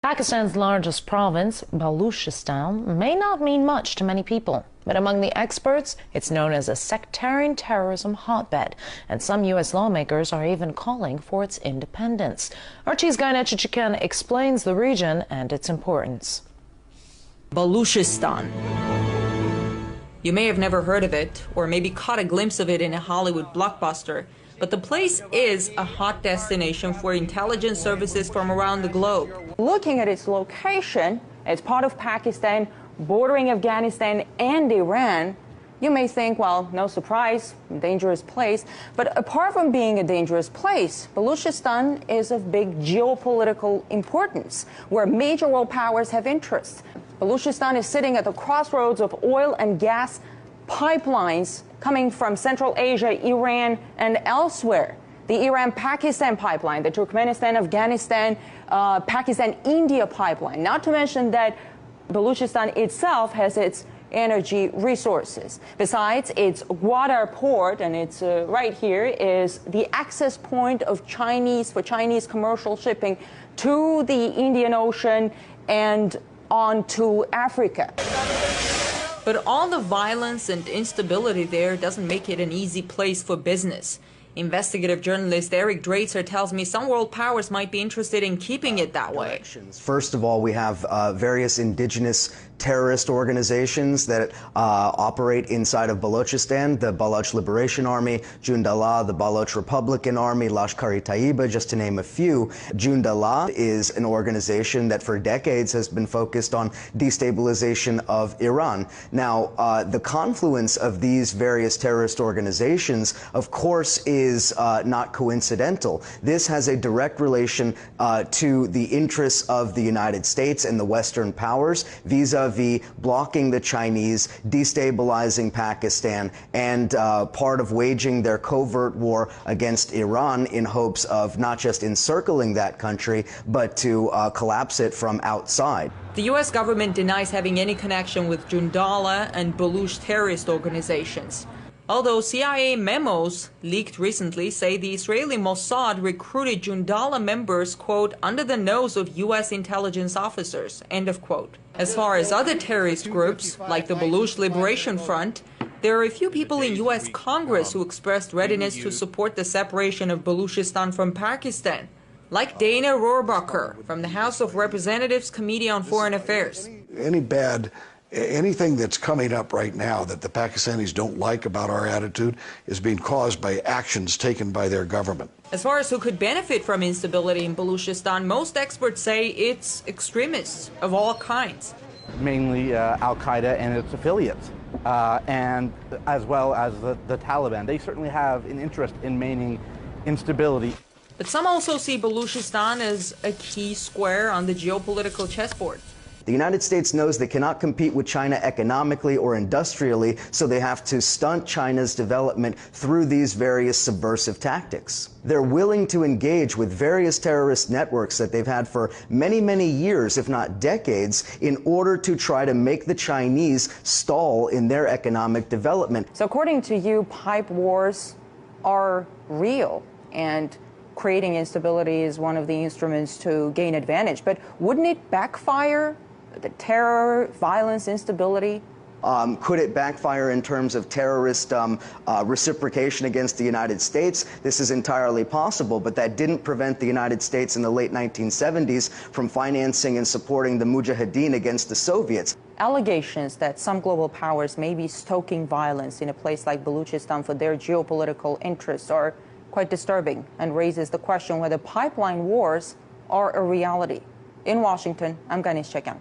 Pakistan's largest province, Baluchistan, may not mean much to many people, but among the experts, it's known as a sectarian terrorism hotbed, and some U.S. lawmakers are even calling for its independence. Archie's Gaina Chichikan explains the region and its importance. Baluchistan. You may have never heard of it, or maybe caught a glimpse of it in a Hollywood blockbuster, but the place is a hot destination for intelligence services from around the globe. Looking at its location, it's part of Pakistan, bordering Afghanistan and Iran. You may think, well, no surprise, dangerous place. But apart from being a dangerous place, Baluchistan is of big geopolitical importance, where major world powers have interests. Baluchistan is sitting at the crossroads of oil and gas pipelines coming from Central Asia, Iran, and elsewhere. The Iran-Pakistan pipeline, the Turkmenistan-Afghanistan, Pakistan-India pipeline, not to mention that Baluchistan itself has its energy resources. Besides, its Gwadar port, and it's right here, is the access point of Chinese commercial shipping to the Indian Ocean and on to Africa. But all the violence and instability there doesn't make it an easy place for business. Investigative journalist Eric Draitser tells me some world powers might be interested in keeping it that way. First of all, we have various indigenous terrorist organizations that operate inside of Balochistan, the Baloch Liberation Army, Jundallah, the Baloch Republican Army, Lashkar-e-Taiba, just to name a few. Jundallah is an organization that for decades has been focused on destabilization of Iran. Now, the confluence of these various terrorist organizations, of course, is not coincidental. This has a direct relation to the interests of the United States and the Western powers vis-a-vis blocking the Chinese, destabilizing Pakistan, and part of waging their covert war against Iran in hopes of not just encircling that country, but to collapse it from outside. The U.S. government denies having any connection with Jundallah and Baluch terrorist organizations. Although CIA memos leaked recently say the Israeli Mossad recruited Jundallah members, quote, under the nose of U.S. intelligence officers, end of quote. As far as other terrorist groups, like the Baluch Liberation Front, there are a few people in U.S. Congress who expressed readiness to support the separation of Baluchistan from Pakistan, like Dana Rohrabacher from the House of Representatives Committee on Foreign Affairs. Anything that's coming up right now that the Pakistanis don't like about our attitude is being caused by actions taken by their government. As far as who could benefit from instability in Baluchistan, most experts say it's extremists of all kinds. Mainly Al-Qaeda and its affiliates, and as well as the Taliban. They certainly have an interest in maintaining instability. But some also see Baluchistan as a key square on the geopolitical chessboard. The United States knows they cannot compete with China economically or industrially, so they have to stunt China's development through these various subversive tactics. They're willing to engage with various terrorist networks that they've had for many, many years, if not decades, in order to try to make the Chinese stall in their economic development. So according to you, pipe wars are real, and creating instability is one of the instruments to gain advantage. But wouldn't it backfire? The terror, violence, instability? Could it backfire in terms of terrorist reciprocation against the United States? This is entirely possible, but that didn't prevent the United States in the late 1970s from financing and supporting the Mujahideen against the Soviets. Allegations that some global powers may be stoking violence in a place like Baluchistan for their geopolitical interests are quite disturbing and raises the question whether pipeline wars are a reality. In Washington, I'm Ganesh Chichikan.